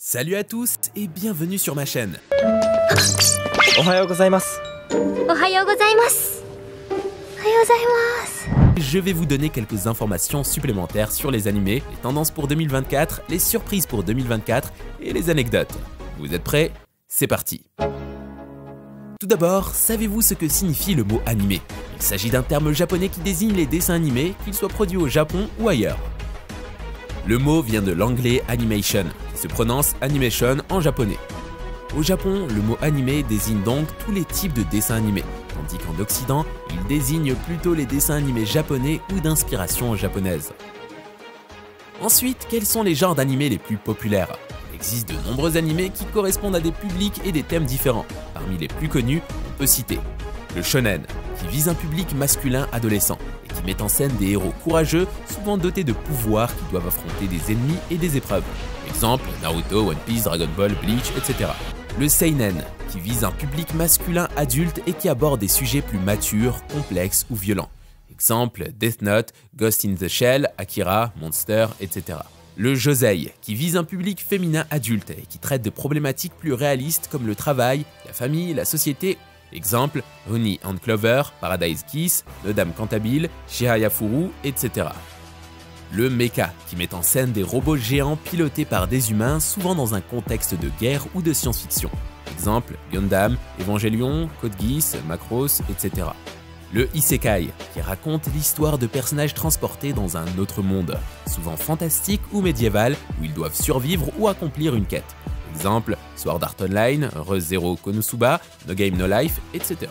Salut à tous et bienvenue sur ma chaîne. Ohayou gozaimasu. Ohayou gozaimasu. Ohayou gozaimasu. Je vais vous donner quelques informations supplémentaires sur les animés, les tendances pour 2024, les surprises pour 2024 et les anecdotes. Vous êtes prêts? C'est parti. Tout d'abord, savez-vous ce que signifie le mot animé? Il s'agit d'un terme japonais qui désigne les dessins animés, qu'ils soient produits au Japon ou ailleurs. Le mot vient de l'anglais animation, qui se prononce animation en japonais. Au Japon, le mot animé désigne donc tous les types de dessins animés, tandis qu'en Occident, il désigne plutôt les dessins animés japonais ou d'inspiration japonaise. Ensuite, quels sont les genres d'animés les plus populaires? Il existe de nombreux animés qui correspondent à des publics et des thèmes différents. Parmi les plus connus, on peut citer le shonen, qui vise un public masculin adolescent et qui met en scène des héros courageux, souvent dotés de pouvoirs qui doivent affronter des ennemis et des épreuves. Exemple, Naruto, One Piece, Dragon Ball, Bleach, etc. Le seinen, qui vise un public masculin adulte et qui aborde des sujets plus matures, complexes ou violents. Exemple, Death Note, Ghost in the Shell, Akira, Monster, etc. Le josei, qui vise un public féminin adulte et qui traite de problématiques plus réalistes comme le travail, la famille, la société. Exemple, Honey and Clover, Paradise Kiss, Le Dame Cantabile, Chihaya Furu, etc. Le mecha, qui met en scène des robots géants pilotés par des humains, souvent dans un contexte de guerre ou de science-fiction. Exemple, Gundam, Evangelion, Code Geass, Macross, etc. Le isekai, qui raconte l'histoire de personnages transportés dans un autre monde, souvent fantastique ou médiéval, où ils doivent survivre ou accomplir une quête. Exemple, Sword Art Online, Re:Zero Konosuba, No Game No Life, etc.